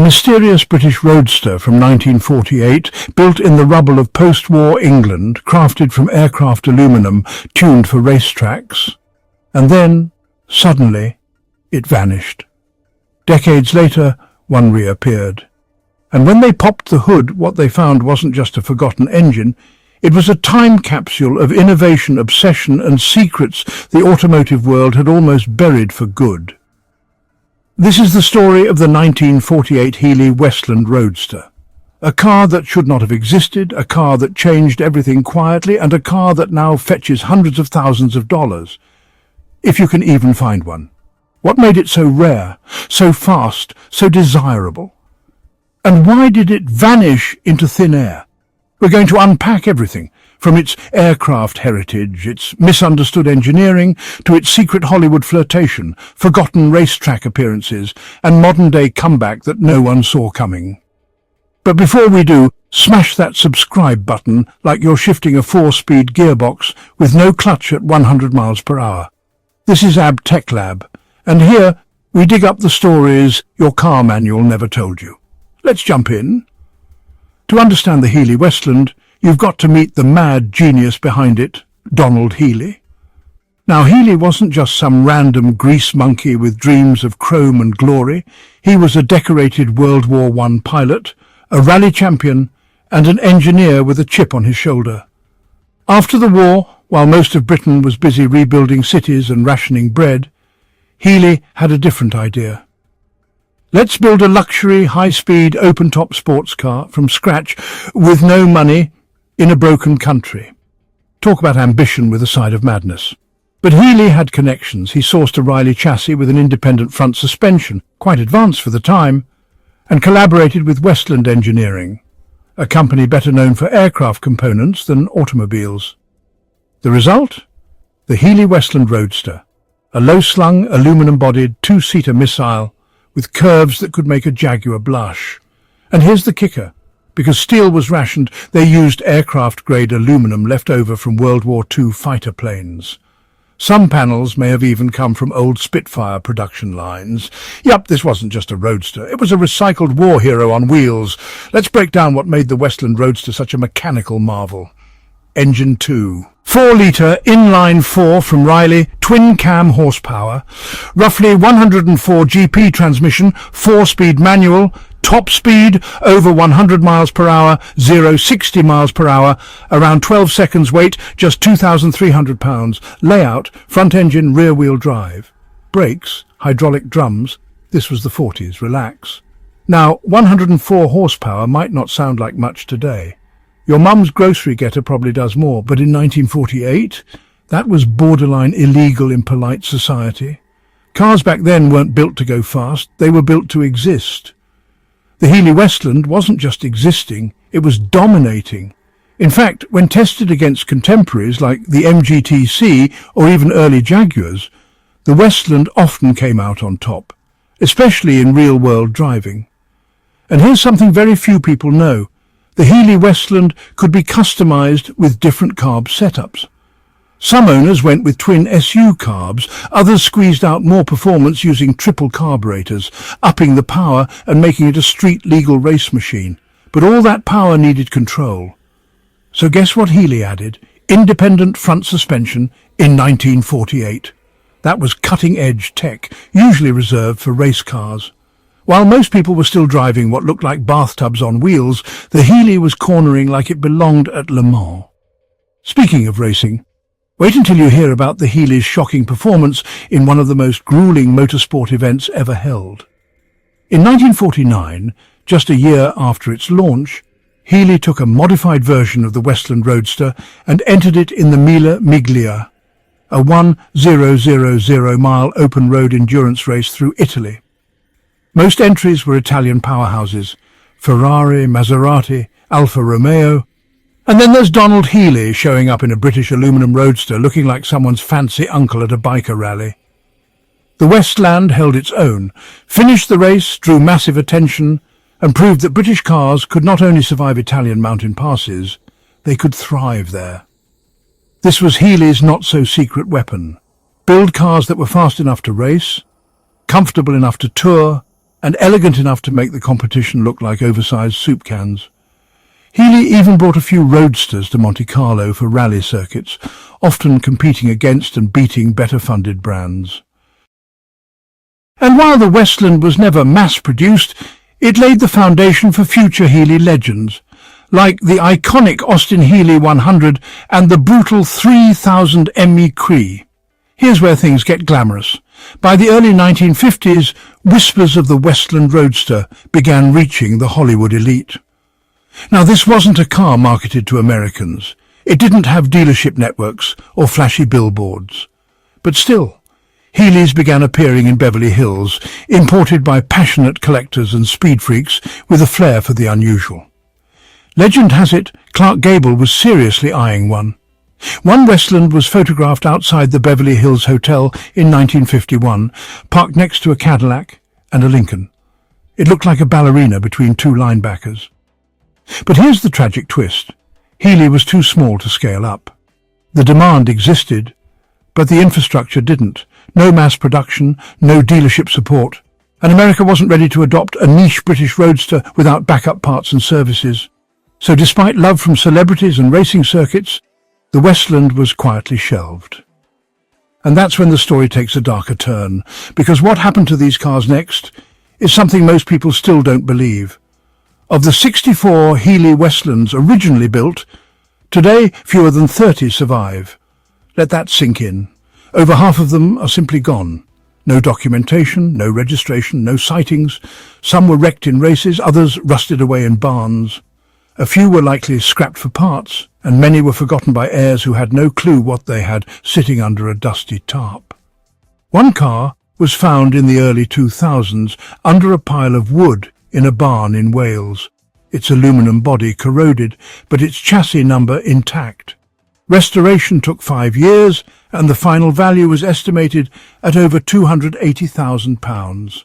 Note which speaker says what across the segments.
Speaker 1: mysterious British roadster from 1948, built in the rubble of post-war England, crafted from aircraft aluminum, tuned for racetracks. And then, suddenly, it vanished. Decades later, one reappeared. And when they popped the hood, what they found wasn't just a forgotten engine. It was a time capsule of innovation, obsession, and secrets the automotive world had almost buried for good. This is the story of the 1948 Healey Westland Roadster. A car that should not have existed, a car that changed everything quietly, and a car that now fetches hundreds of thousands of dollars. If you can even find one. What made it so rare, so fast, so desirable? And why did it vanish into thin air? We're going to unpack everything, from its aircraft heritage, its misunderstood engineering, to its secret Hollywood flirtation, forgotten racetrack appearances, and modern-day comeback that no one saw coming. But before we do, smash that subscribe button like you're shifting a 4-speed gearbox with no clutch at 100 miles per hour. This is AB Tech Lab, and here we dig up the stories your car manual never told you. Let's jump in. To understand the Healey Westland, you've got to meet the mad genius behind it, Donald Healey. Now, Healey wasn't just some random grease monkey with dreams of chrome and glory. He was a decorated World War I pilot, a rally champion, and an engineer with a chip on his shoulder. After the war, while most of Britain was busy rebuilding cities and rationing bread, Healey had a different idea. Let's build a luxury, high-speed, open-top sports car from scratch with no money in a broken country. Talk about ambition with a side of madness. But Healey had connections. He sourced a Riley chassis with an independent front suspension, quite advanced for the time, and collaborated with Westland Engineering, a company better known for aircraft components than automobiles. The result? The Healey Westland Roadster, a low-slung, aluminum-bodied, two-seater missile with curves that could make a Jaguar blush. And here's the kicker. Because steel was rationed, they used aircraft-grade aluminum left over from World War II fighter planes. Some panels may have even come from old Spitfire production lines. Yup, this wasn't just a roadster. It was a recycled war hero on wheels. Let's break down what made the Westland Roadster such a mechanical marvel. Engine 2. 4-litre inline-4 from Riley, twin-cam horsepower, roughly 104 GP transmission, 4-speed manual, top speed over 100 miles per hour, 0-60 miles per hour, around 12 seconds weight, just 2,300 pounds. Layout, front engine, rear-wheel drive. Brakes, hydraulic drums. This was the 40s, relax. Now, 104 horsepower might not sound like much today. Your mum's grocery getter probably does more, but in 1948, that was borderline illegal in polite society. Cars back then weren't built to go fast, they were built to exist. The Healey Westland wasn't just existing, it was dominating. In fact, when tested against contemporaries like the MGTC or even early Jaguars, the Westland often came out on top, especially in real-world driving. And here's something very few people know. The Healey Westland could be customized with different carb setups. Some owners went with twin SU carbs, others squeezed out more performance using triple carburetors, upping the power and making it a street-legal race machine. But all that power needed control. So guess what Healey added? Independent front suspension in 1948. That was cutting-edge tech, usually reserved for race cars. While most people were still driving what looked like bathtubs on wheels, the Healey was cornering like it belonged at Le Mans. Speaking of racing, wait until you hear about the Healey's shocking performance in one of the most grueling motorsport events ever held. In 1949, just a year after its launch, Healey took a modified version of the Westland Roadster and entered it in the Mille Miglia, a 1,000-mile open road endurance race through Italy. Most entries were Italian powerhouses, Ferrari, Maserati, Alfa Romeo, and then there's Donald Healey showing up in a British aluminum roadster looking like someone's fancy uncle at a biker rally. The Westland held its own, finished the race, drew massive attention, and proved that British cars could not only survive Italian mountain passes, they could thrive there. This was Healey's not-so-secret weapon. Build cars that were fast enough to race, comfortable enough to tour, and elegant enough to make the competition look like oversized soup cans. Healey even brought a few roadsters to Monte Carlo for rally circuits, often competing against and beating better-funded brands. And while the Westland was never mass-produced, it laid the foundation for future Healey legends, like the iconic Austin Healey 100 and the brutal 3000 ME Cree. Here's where things get glamorous. By the early 1950s, whispers of the Westland Roadster began reaching the Hollywood elite. Now, this wasn't a car marketed to Americans. It didn't have dealership networks or flashy billboards. But still, Healeys began appearing in Beverly Hills, imported by passionate collectors and speed freaks with a flair for the unusual. Legend has it Clark Gable was seriously eyeing one. One Westland was photographed outside the Beverly Hills Hotel in 1951, parked next to a Cadillac and a Lincoln. It looked like a ballerina between two linebackers. But here's the tragic twist. Healey was too small to scale up. The demand existed, but the infrastructure didn't. No mass production, no dealership support. And America wasn't ready to adopt a niche British roadster without backup parts and services. So despite love from celebrities and racing circuits, the Westland was quietly shelved. And that's when the story takes a darker turn, because what happened to these cars next is something most people still don't believe. Of the 64 Healey Westlands originally built, today fewer than 30 survive. Let that sink in. Over half of them are simply gone. No documentation, no registration, no sightings. Some were wrecked in races, others rusted away in barns. A few were likely scrapped for parts, and many were forgotten by heirs who had no clue what they had sitting under a dusty tarp. One car was found in the early 2000s under a pile of wood in a barn in Wales. Its aluminum body corroded, but its chassis number intact. Restoration took 5 years, and the final value was estimated at over £280,000.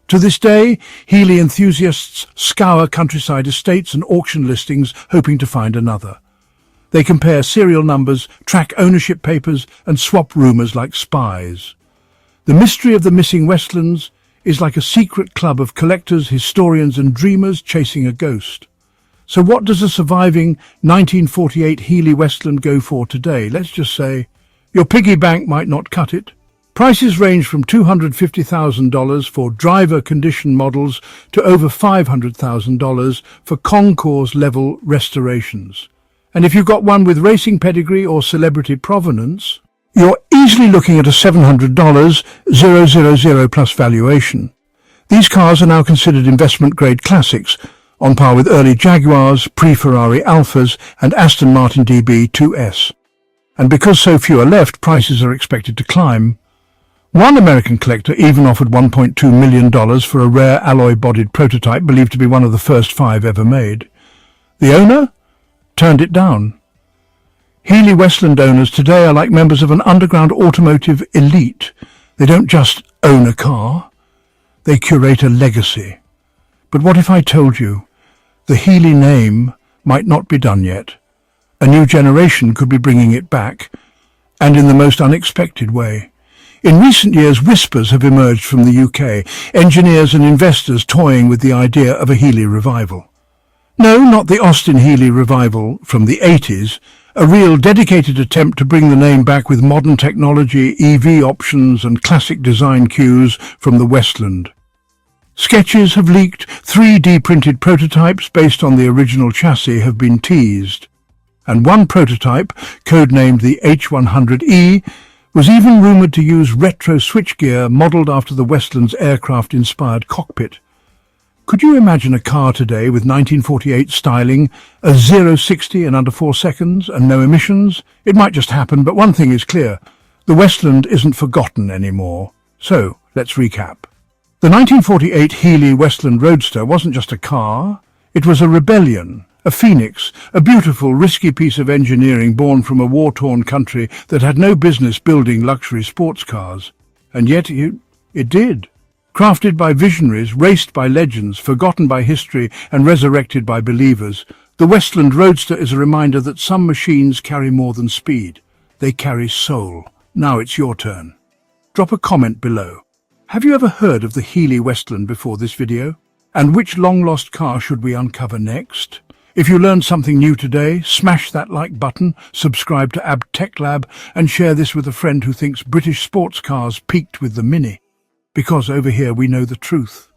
Speaker 1: To this day, Healey enthusiasts scour countryside estates and auction listings hoping to find another. They compare serial numbers, track ownership papers, and swap rumours like spies. The mystery of the missing Westlands is like a secret club of collectors, historians, and dreamers chasing a ghost. So what does a surviving 1948 Healey Westland go for today? Let's just say your piggy bank might not cut it. Prices range from $250,000 for driver condition models to over $500,000 for concourse-level restorations. And if you've got one with racing pedigree or celebrity provenance, you're easily looking at a $700 000 plus valuation. These cars are now considered investment-grade classics, on par with early Jaguars, pre-Ferrari Alphas, and Aston Martin DB 2S. And because so few are left, prices are expected to climb. One American collector even offered $1.2 million for a rare alloy-bodied prototype believed to be one of the first 5 ever made. The owner turned it down. Healey Westland owners today are like members of an underground automotive elite. They don't just own a car, they curate a legacy. But what if I told you the Healey name might not be done yet? A new generation could be bringing it back, and in the most unexpected way. In recent years, whispers have emerged from the UK, engineers and investors toying with the idea of a Healey revival. No, not the Austin Healey revival from the 80s, a real dedicated attempt to bring the name back with modern technology, EV options and classic design cues from the Westland. Sketches have leaked, 3D printed prototypes based on the original chassis have been teased, and one prototype, codenamed the H100E, was even rumoured to use retro switchgear modelled after the Westland's aircraft-inspired cockpit. Could you imagine a car today with 1948 styling, a 0-60 in under 4 seconds and no emissions? It might just happen, but one thing is clear. The Westland isn't forgotten anymore. So, let's recap. The 1948 Healey Westland Roadster wasn't just a car. It was a rebellion. A phoenix, a beautiful, risky piece of engineering born from a war-torn country that had no business building luxury sports cars. And yet it did. Crafted by visionaries, raced by legends, forgotten by history, and resurrected by believers, the Westland Roadster is a reminder that some machines carry more than speed. They carry soul. Now it's your turn. Drop a comment below. Have you ever heard of the Healey Westland before this video? And which long-lost car should we uncover next? If you learned something new today, smash that like button, subscribe to AB Tech Lab, and share this with a friend who thinks British sports cars peaked with the Mini. Because over here we know the truth.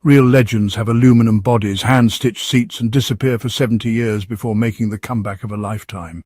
Speaker 1: Real legends have aluminum bodies, hand-stitched seats, and disappear for 70 years before making the comeback of a lifetime.